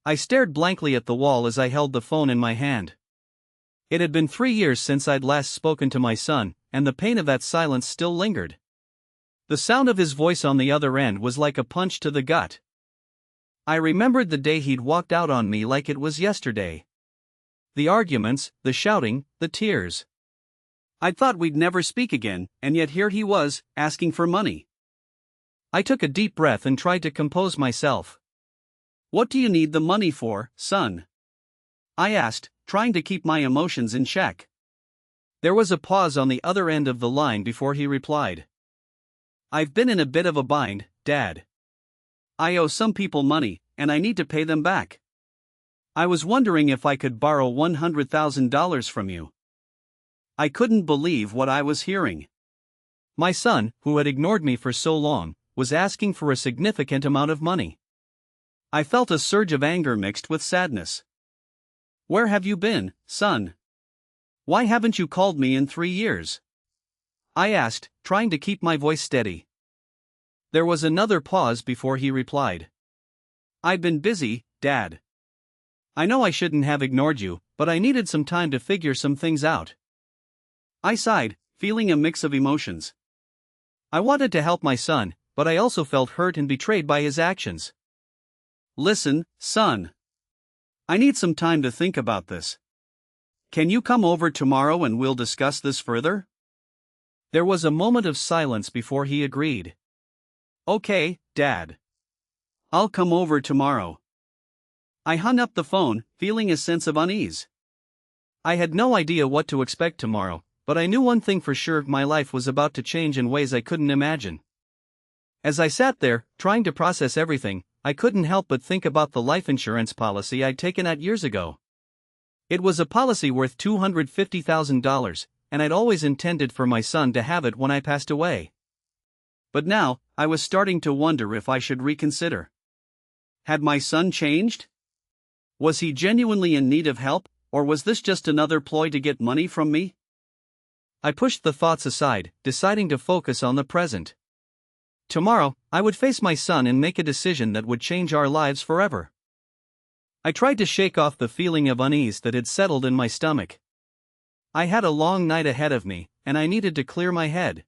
I stared blankly at the wall as I held the phone in my hand. It had been 3 years since I'd last spoken to my son, and the pain of that silence still lingered. The sound of his voice on the other end was like a punch to the gut. I remembered the day he'd walked out on me like it was yesterday. The arguments, the shouting, the tears. I'd thought we'd never speak again, and yet here he was, asking for money. I took a deep breath and tried to compose myself. "What do you need the money for, son?" I asked, trying to keep my emotions in check. There was a pause on the other end of the line before he replied. "I've been in a bit of a bind, Dad. I owe some people money, and I need to pay them back. I was wondering if I could borrow $100,000 from you." I couldn't believe what I was hearing. My son, who had ignored me for so long, was asking for a significant amount of money. I felt a surge of anger mixed with sadness. "Where have you been, son? Why haven't you called me in 3 years?" I asked, trying to keep my voice steady. There was another pause before he replied. "I've been busy, Dad. I know I shouldn't have ignored you, but I needed some time to figure some things out." I sighed, feeling a mix of emotions. I wanted to help my son, but I also felt hurt and betrayed by his actions. "Listen, son. I need some time to think about this. Can you come over tomorrow and we'll discuss this further?" There was a moment of silence before he agreed. "Okay, Dad. I'll come over tomorrow." I hung up the phone, feeling a sense of unease. I had no idea what to expect tomorrow, but I knew one thing for sure: my life was about to change in ways I couldn't imagine. As I sat there, trying to process everything, I couldn't help but think about the life insurance policy I'd taken out years ago. It was a policy worth $250,000, and I'd always intended for my son to have it when I passed away. But now, I was starting to wonder if I should reconsider. Had my son changed? Was he genuinely in need of help, or was this just another ploy to get money from me? I pushed the thoughts aside, deciding to focus on the present. Tomorrow, I would face my son and make a decision that would change our lives forever. I tried to shake off the feeling of unease that had settled in my stomach. I had a long night ahead of me, and I needed to clear my head.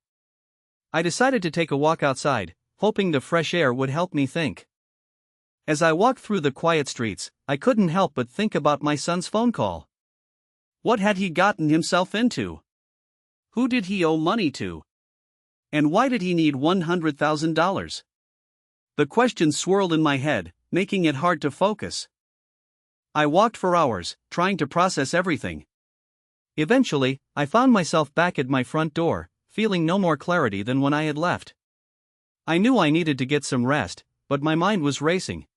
I decided to take a walk outside, hoping the fresh air would help me think. As I walked through the quiet streets, I couldn't help but think about my son's phone call. What had he gotten himself into? Who did he owe money to? And why did he need $100,000? The questions swirled in my head, making it hard to focus. I walked for hours, trying to process everything. Eventually, I found myself back at my front door, feeling no more clarity than when I had left. I knew I needed to get some rest, but my mind was racing.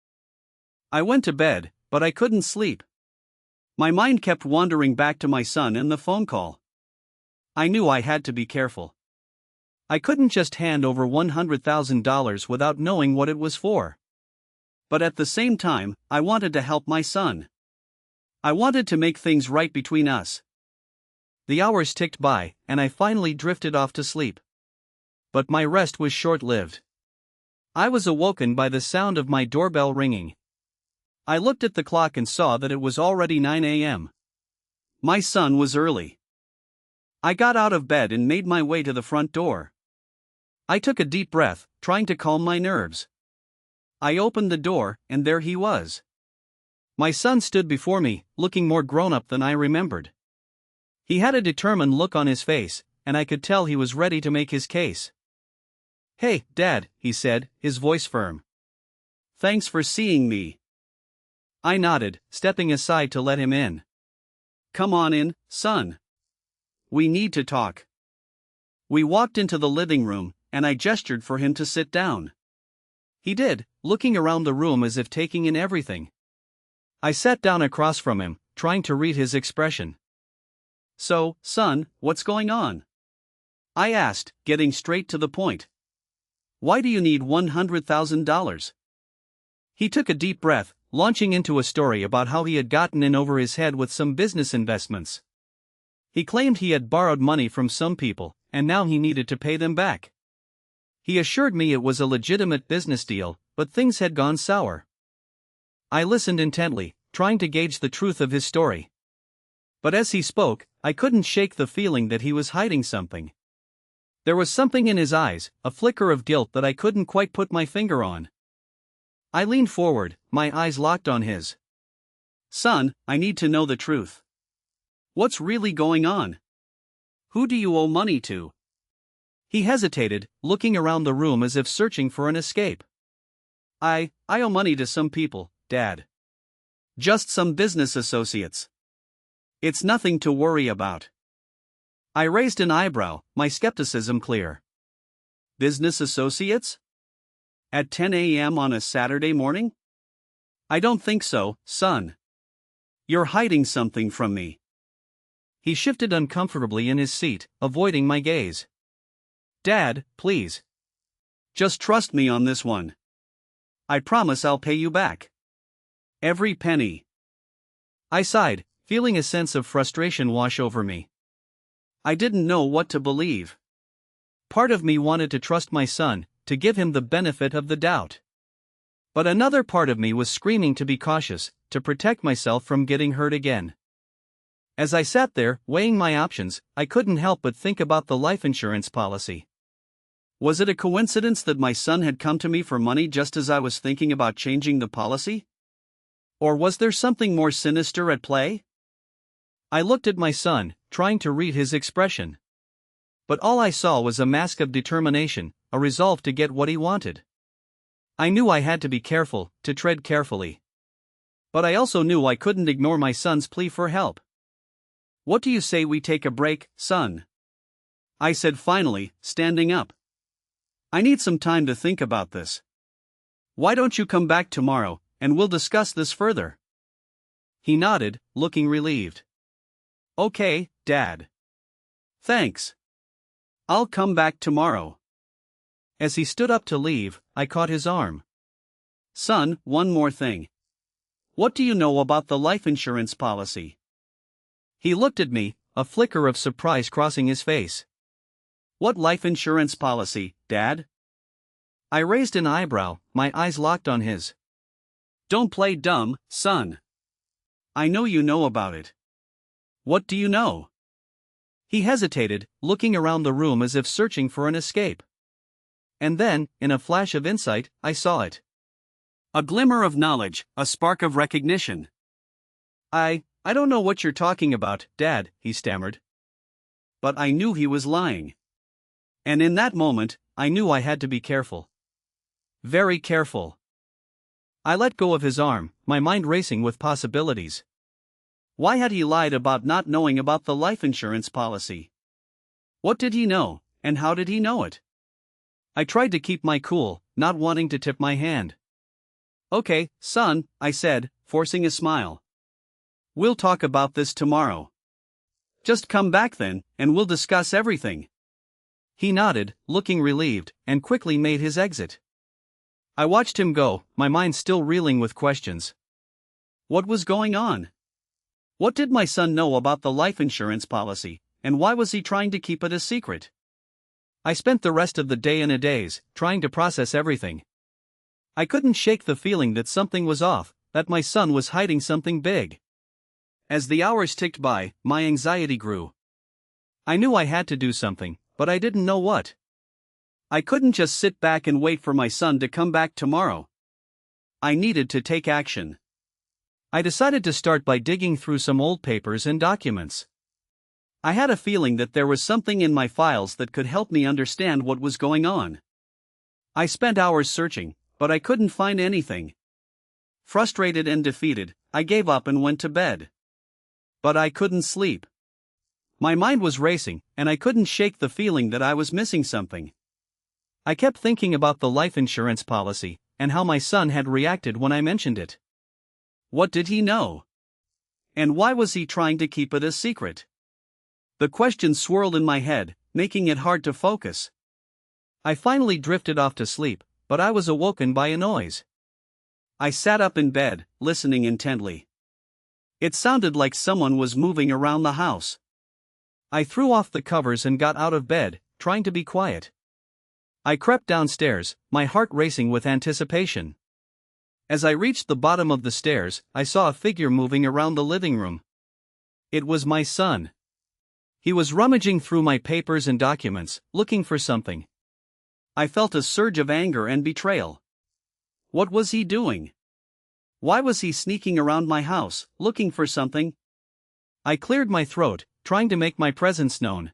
I went to bed, but I couldn't sleep. My mind kept wandering back to my son and the phone call. I knew I had to be careful. I couldn't just hand over $100,000 without knowing what it was for. But at the same time, I wanted to help my son. I wanted to make things right between us. The hours ticked by, and I finally drifted off to sleep. But my rest was short-lived. I was awoken by the sound of my doorbell ringing. I looked at the clock and saw that it was already 9 a.m. My son was early. I got out of bed and made my way to the front door. I took a deep breath, trying to calm my nerves. I opened the door, and there he was. My son stood before me, looking more grown-up than I remembered. He had a determined look on his face, and I could tell he was ready to make his case. "Hey, Dad," he said, his voice firm. "Thanks for seeing me." I nodded, stepping aside to let him in. "Come on in, son. We need to talk." We walked into the living room, and I gestured for him to sit down. He did, looking around the room as if taking in everything. I sat down across from him, trying to read his expression. "So, son, what's going on?" I asked, getting straight to the point. "Why do you need $100,000? He took a deep breath, launching into a story about how he had gotten in over his head with some business investments. He claimed he had borrowed money from some people, and now he needed to pay them back. He assured me it was a legitimate business deal, but things had gone sour. I listened intently, trying to gauge the truth of his story. But as he spoke, I couldn't shake the feeling that he was hiding something. There was something in his eyes, a flicker of guilt that I couldn't quite put my finger on. I leaned forward, my eyes locked on his. "Son, I need to know the truth. What's really going on? Who do you owe money to?" He hesitated, looking around the room as if searching for an escape. I owe money to some people, Dad. Just some business associates. It's nothing to worry about." I raised an eyebrow, my skepticism clear. "Business associates? At 10 a.m. on a Saturday morning? I don't think so, son. You're hiding something from me." He shifted uncomfortably in his seat, avoiding my gaze. "Dad, please. Just trust me on this one. I promise I'll pay you back. Every penny." I sighed, feeling a sense of frustration wash over me. I didn't know what to believe. Part of me wanted to trust my son, to give him the benefit of the doubt. But another part of me was screaming to be cautious, to protect myself from getting hurt again. As I sat there, weighing my options, I couldn't help but think about the life insurance policy. Was it a coincidence that my son had come to me for money just as I was thinking about changing the policy? Or was there something more sinister at play? I looked at my son, trying to read his expression. But all I saw was a mask of determination, a resolve to get what he wanted. I knew I had to be careful, to tread carefully. But I also knew I couldn't ignore my son's plea for help. "What do you say we take a break, son?" I said finally, standing up. "I need some time to think about this. Why don't you come back tomorrow, and we'll discuss this further?" He nodded, looking relieved. "Okay, Dad. Thanks. I'll come back tomorrow." As he stood up to leave, I caught his arm. "Son, one more thing. What do you know about the life insurance policy?" He looked at me, a flicker of surprise crossing his face. "What life insurance policy, Dad?" I raised an eyebrow, my eyes locked on his. "Don't play dumb, son. I know you know about it. What do you know?" He hesitated, looking around the room as if searching for an escape. And then, in a flash of insight, I saw it. A glimmer of knowledge, a spark of recognition. I don't know what you're talking about, Dad," he stammered. But I knew he was lying. And in that moment, I knew I had to be careful. Very careful. I let go of his arm, my mind racing with possibilities. Why had he lied about not knowing about the life insurance policy? What did he know, and how did he know it? I tried to keep my cool, not wanting to tip my hand. "Okay, son," I said, forcing a smile. "We'll talk about this tomorrow. Just come back then, and we'll discuss everything." He nodded, looking relieved, and quickly made his exit. I watched him go, my mind still reeling with questions. What was going on? What did my son know about the life insurance policy, and why was he trying to keep it a secret? I spent the rest of the day and a daze, trying to process everything. I couldn't shake the feeling that something was off, that my son was hiding something big. As the hours ticked by, my anxiety grew. I knew I had to do something, but I didn't know what. I couldn't just sit back and wait for my son to come back tomorrow. I needed to take action. I decided to start by digging through some old papers and documents. I had a feeling that there was something in my files that could help me understand what was going on. I spent hours searching, but I couldn't find anything. Frustrated and defeated, I gave up and went to bed. But I couldn't sleep. My mind was racing, and I couldn't shake the feeling that I was missing something. I kept thinking about the life insurance policy, and how my son had reacted when I mentioned it. What did he know? And why was he trying to keep it a secret? The questions swirled in my head, making it hard to focus. I finally drifted off to sleep, but I was awoken by a noise. I sat up in bed, listening intently. It sounded like someone was moving around the house. I threw off the covers and got out of bed, trying to be quiet. I crept downstairs, my heart racing with anticipation. As I reached the bottom of the stairs, I saw a figure moving around the living room. It was my son. He was rummaging through my papers and documents, looking for something. I felt a surge of anger and betrayal. What was he doing? Why was he sneaking around my house, looking for something? I cleared my throat, trying to make my presence known.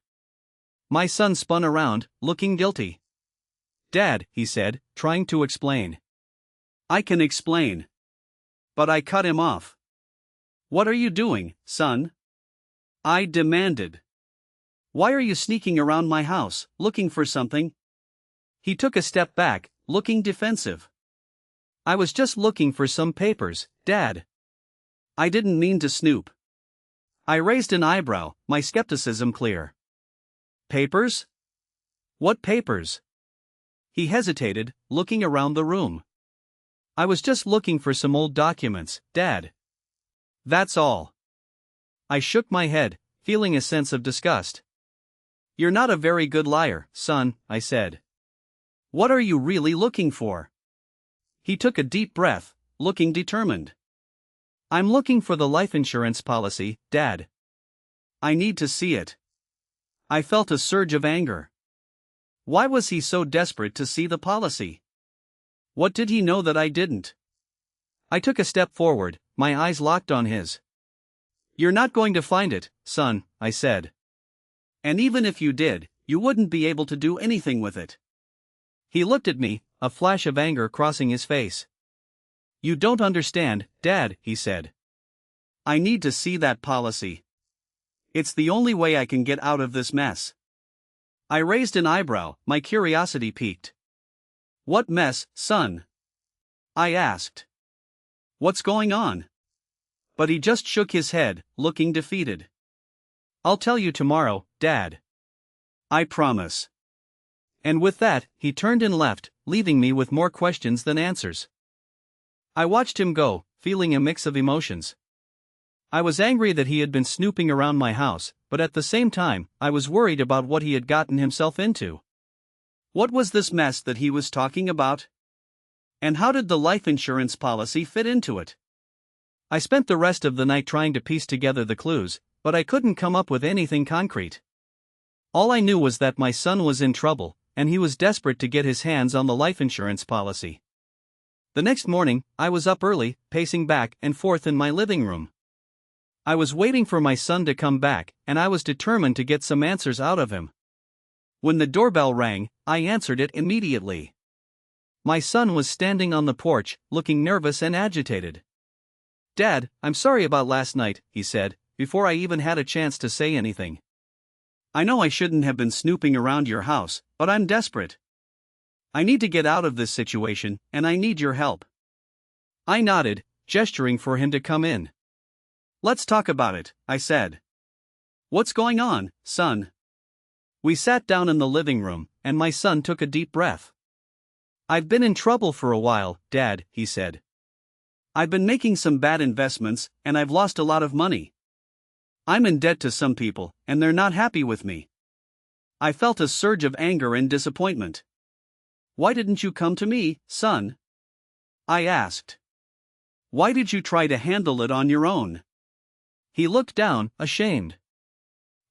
My son spun around, looking guilty. "Dad," he said, trying to explain. "I can explain." But I cut him off. "What are you doing, son?" I demanded. "Why are you sneaking around my house, looking for something?" He took a step back, looking defensive. "I was just looking for some papers, Dad." I didn't mean to snoop. I raised an eyebrow, my skepticism clear. "Papers? What papers?" He hesitated, looking around the room. "I was just looking for some old documents, Dad. That's all." I shook my head, feeling a sense of disgust. "You're not a very good liar, son," I said. "What are you really looking for?" He took a deep breath, looking determined. "I'm looking for the life insurance policy, Dad." "I need to see it." I felt a surge of anger. Why was he so desperate to see the policy? What did he know that I didn't? I took a step forward, my eyes locked on his. "You're not going to find it, son," I said. "And even if you did, you wouldn't be able to do anything with it." He looked at me, a flash of anger crossing his face. "You don't understand, Dad," he said. "I need to see that policy. It's the only way I can get out of this mess." I raised an eyebrow, my curiosity piqued. "What mess, son?" I asked. "What's going on?" But he just shook his head, looking defeated. "I'll tell you tomorrow, Dad. I promise." And with that, he turned and left, leaving me with more questions than answers. I watched him go, feeling a mix of emotions. I was angry that he had been snooping around my house, but at the same time, I was worried about what he had gotten himself into. What was this mess that he was talking about? And how did the life insurance policy fit into it? I spent the rest of the night trying to piece together the clues, but I couldn't come up with anything concrete. All I knew was that my son was in trouble, and he was desperate to get his hands on the life insurance policy. The next morning, I was up early, pacing back and forth in my living room. I was waiting for my son to come back, and I was determined to get some answers out of him. When the doorbell rang, I answered it immediately. My son was standing on the porch, looking nervous and agitated. "Dad, I'm sorry about last night," he said, before I even had a chance to say anything. "I know I shouldn't have been snooping around your house, but I'm desperate. I need to get out of this situation, and I need your help." I nodded, gesturing for him to come in. "Let's talk about it," I said. "What's going on, son?" We sat down in the living room, and my son took a deep breath. "I've been in trouble for a while, Dad," he said. "I've been making some bad investments, and I've lost a lot of money. I'm in debt to some people, and they're not happy with me." I felt a surge of anger and disappointment. "Why didn't you come to me, son?" I asked. "Why did you try to handle it on your own?" He looked down, ashamed.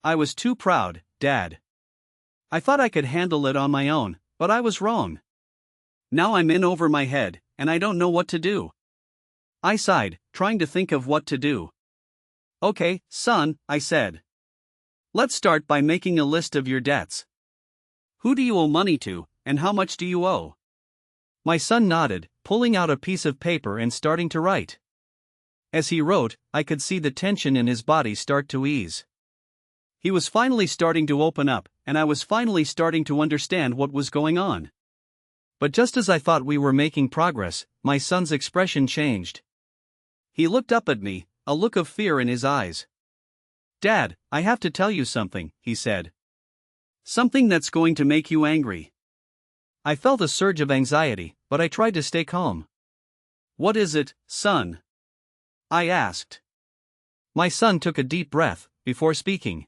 "I was too proud, Dad. I thought I could handle it on my own, but I was wrong. Now I'm in over my head, and I don't know what to do." I sighed, trying to think of what to do. "Okay, son," I said. "Let's start by making a list of your debts. Who do you owe money to, and how much do you owe?" My son nodded, pulling out a piece of paper and starting to write. As he wrote, I could see the tension in his body start to ease. He was finally starting to open up, and I was finally starting to understand what was going on. But just as I thought we were making progress, my son's expression changed. He looked up at me, a look of fear in his eyes. "Dad, I have to tell you something," he said. "Something that's going to make you angry." I felt a surge of anxiety, but I tried to stay calm. "What is it, son?" I asked. My son took a deep breath before speaking.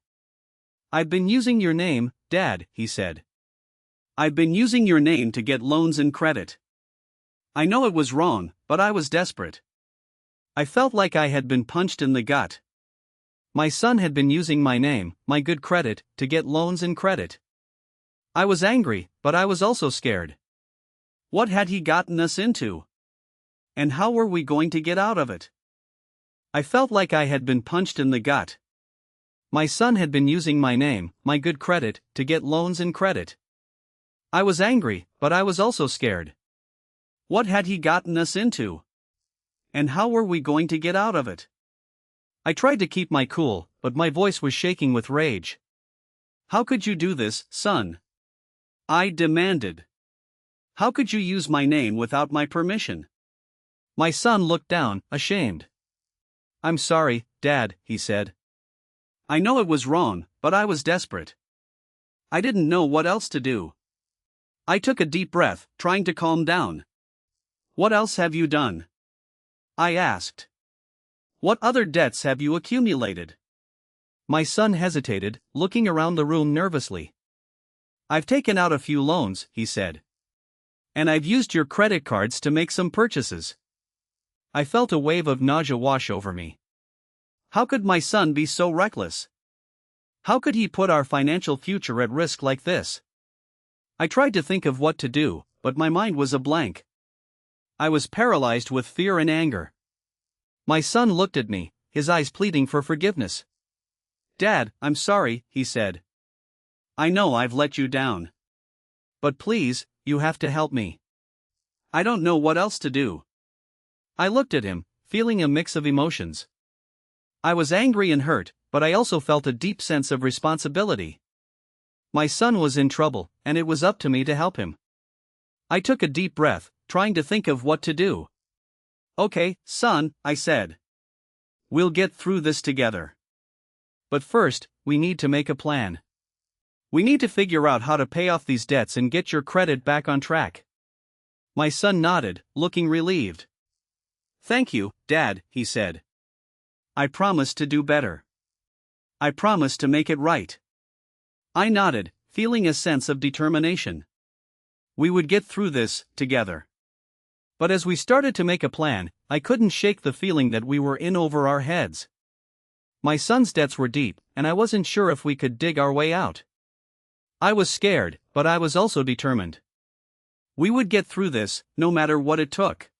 "I've been using your name, Dad," he said. "I've been using your name to get loans and credit." I know it was wrong, but I was desperate. I felt like I had been punched in the gut. My son had been using my name, my good credit, to get loans and credit. I was angry, but I was also scared. What had he gotten us into? And how were we going to get out of it? I felt like I had been punched in the gut. My son had been using my name, my good credit, to get loans and credit. I was angry, but I was also scared. What had he gotten us into? And how were we going to get out of it? I tried to keep my cool, but my voice was shaking with rage. How could you do this, son? I demanded. How could you use my name without my permission? My son looked down, ashamed. I'm sorry, Dad, he said. I know it was wrong, but I was desperate. I didn't know what else to do. I took a deep breath, trying to calm down. What else have you done? I asked. What other debts have you accumulated? My son hesitated, looking around the room nervously. I've taken out a few loans, he said. And I've used your credit cards to make some purchases. I felt a wave of nausea wash over me. How could my son be so reckless? How could he put our financial future at risk like this? I tried to think of what to do, but my mind was a blank. I was paralyzed with fear and anger. My son looked at me, his eyes pleading for forgiveness. Dad, I'm sorry, he said. I know I've let you down. But please, you have to help me. I don't know what else to do. I looked at him, feeling a mix of emotions. I was angry and hurt, but I also felt a deep sense of responsibility. My son was in trouble, and it was up to me to help him. I took a deep breath, trying to think of what to do. Okay, son, I said. We'll get through this together. But first, we need to make a plan. We need to figure out how to pay off these debts and get your credit back on track. My son nodded, looking relieved. Thank you, Dad, he said. I promise to do better. I promise to make it right. I nodded, feeling a sense of determination. We would get through this, together. But as we started to make a plan, I couldn't shake the feeling that we were in over our heads. My son's debts were deep, and I wasn't sure if we could dig our way out. I was scared, but I was also determined. We would get through this, no matter what it took.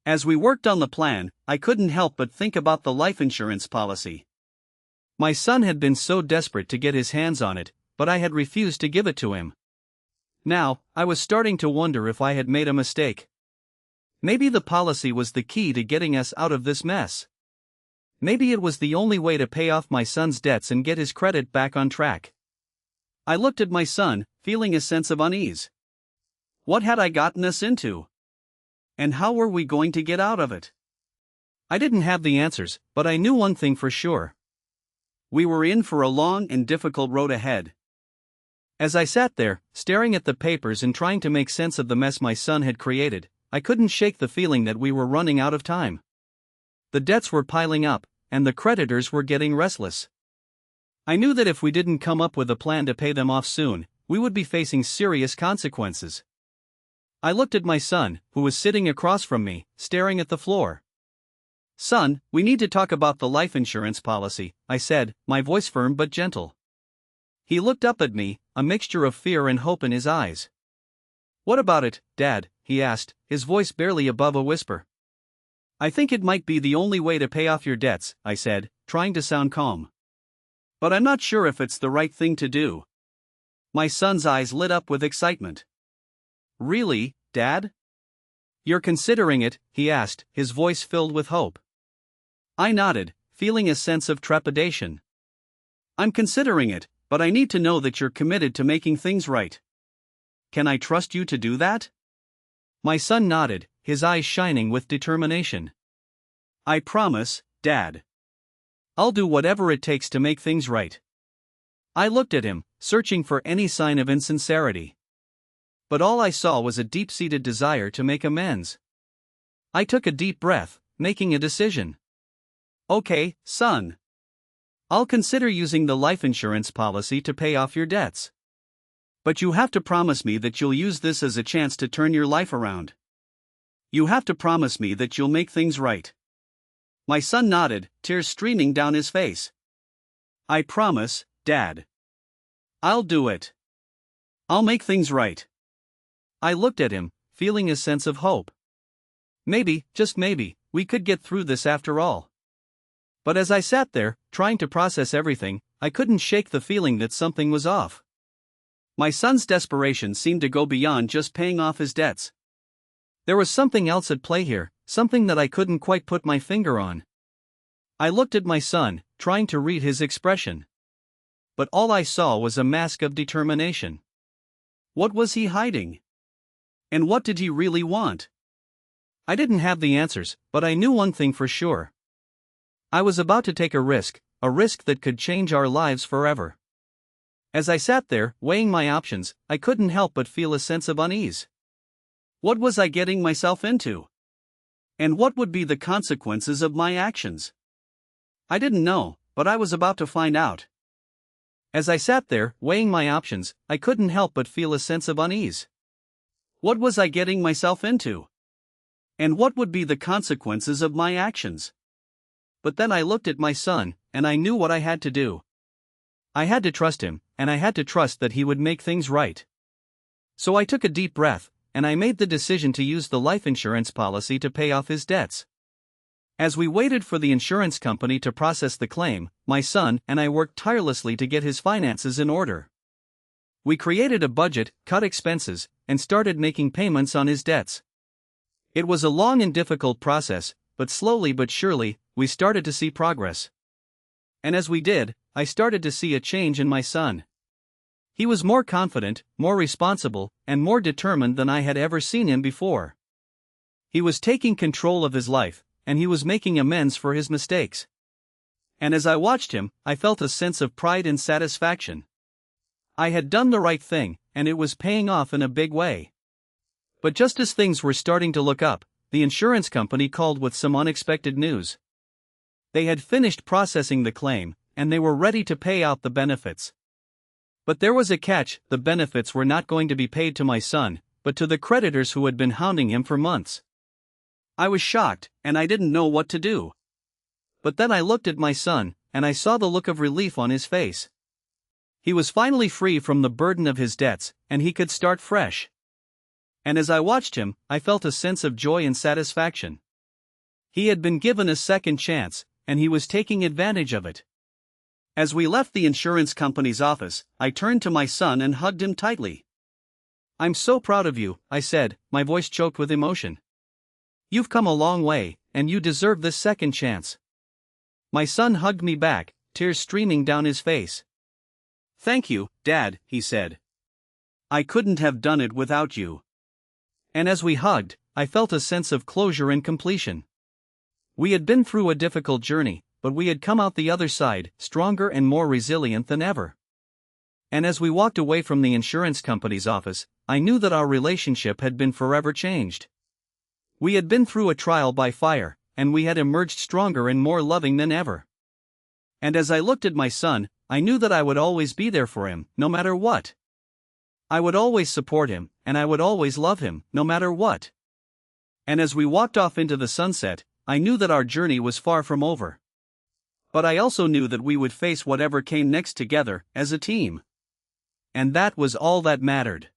As we worked on the plan, I couldn't help but think about the life insurance policy. My son had been so desperate to get his hands on it, but I had refused to give it to him. Now, I was starting to wonder if I had made a mistake. Maybe the policy was the key to getting us out of this mess. Maybe it was the only way to pay off my son's debts and get his credit back on track. I looked at my son, feeling a sense of unease. What had I gotten us into? And how were we going to get out of it? I didn't have the answers, but I knew one thing for sure. We were in for a long and difficult road ahead. As I sat there, staring at the papers and trying to make sense of the mess my son had created, I couldn't shake the feeling that we were running out of time. The debts were piling up, and the creditors were getting restless. I knew that if we didn't come up with a plan to pay them off soon, we would be facing serious consequences. I looked at my son, who was sitting across from me, staring at the floor. Son, we need to talk about the life insurance policy, I said, my voice firm but gentle. He looked up at me, a mixture of fear and hope in his eyes. What about it, Dad? He asked, his voice barely above a whisper. I think it might be the only way to pay off your debts, I said, trying to sound calm. But I'm not sure if it's the right thing to do. My son's eyes lit up with excitement. Really, Dad? You're considering it? He asked, his voice filled with hope. I nodded, feeling a sense of trepidation. I'm considering it, but I need to know that you're committed to making things right. Can I trust you to do that? My son nodded, his eyes shining with determination. I promise, Dad. I'll do whatever it takes to make things right. I looked at him, searching for any sign of insincerity. But all I saw was a deep-seated desire to make amends. I took a deep breath, making a decision. Okay, son. I'll consider using the life insurance policy to pay off your debts. But you have to promise me that you'll use this as a chance to turn your life around. You have to promise me that you'll make things right. My son nodded, tears streaming down his face. I promise, Dad. I'll do it. I'll make things right. I looked at him, feeling a sense of hope. Maybe, just maybe, we could get through this after all. But as I sat there, trying to process everything, I couldn't shake the feeling that something was off. My son's desperation seemed to go beyond just paying off his debts. There was something else at play here, something that I couldn't quite put my finger on. I looked at my son, trying to read his expression. But all I saw was a mask of determination. What was he hiding? And what did he really want? I didn't have the answers, but I knew one thing for sure. I was about to take a risk that could change our lives forever. As I sat there, weighing my options, I couldn't help but feel a sense of unease. What was I getting myself into? And what would be the consequences of my actions? I didn't know, but I was about to find out. As I sat there, weighing my options, I couldn't help but feel a sense of unease. What was I getting myself into? And what would be the consequences of my actions? But then I looked at my son, and I knew what I had to do. I had to trust him, and I had to trust that he would make things right. So I took a deep breath, and I made the decision to use the life insurance policy to pay off his debts. As we waited for the insurance company to process the claim, my son and I worked tirelessly to get his finances in order. We created a budget, cut expenses, and started making payments on his debts. It was a long and difficult process, but slowly but surely, we started to see progress. And as we did, I started to see a change in my son. He was more confident, more responsible, and more determined than I had ever seen him before. He was taking control of his life, and he was making amends for his mistakes. And as I watched him, I felt a sense of pride and satisfaction. I had done the right thing, and it was paying off in a big way. But just as things were starting to look up, the insurance company called with some unexpected news. They had finished processing the claim, and they were ready to pay out the benefits. But there was a catch: the benefits were not going to be paid to my son, but to the creditors who had been hounding him for months. I was shocked, and I didn't know what to do. But then I looked at my son, and I saw the look of relief on his face. He was finally free from the burden of his debts, and he could start fresh. And as I watched him, I felt a sense of joy and satisfaction. He had been given a second chance, and he was taking advantage of it. As we left the insurance company's office, I turned to my son and hugged him tightly. "I'm so proud of you," I said, my voice choked with emotion. "You've come a long way, and you deserve this second chance." My son hugged me back, tears streaming down his face. "Thank you, Dad," he said. "I couldn't have done it without you." And as we hugged, I felt a sense of closure and completion. We had been through a difficult journey, but we had come out the other side, stronger and more resilient than ever. And as we walked away from the insurance company's office, I knew that our relationship had been forever changed. We had been through a trial by fire, and we had emerged stronger and more loving than ever. And as I looked at my son, I knew that I would always be there for him, no matter what. I would always support him, and I would always love him, no matter what. And as we walked off into the sunset, I knew that our journey was far from over. But I also knew that we would face whatever came next together, as a team. And that was all that mattered.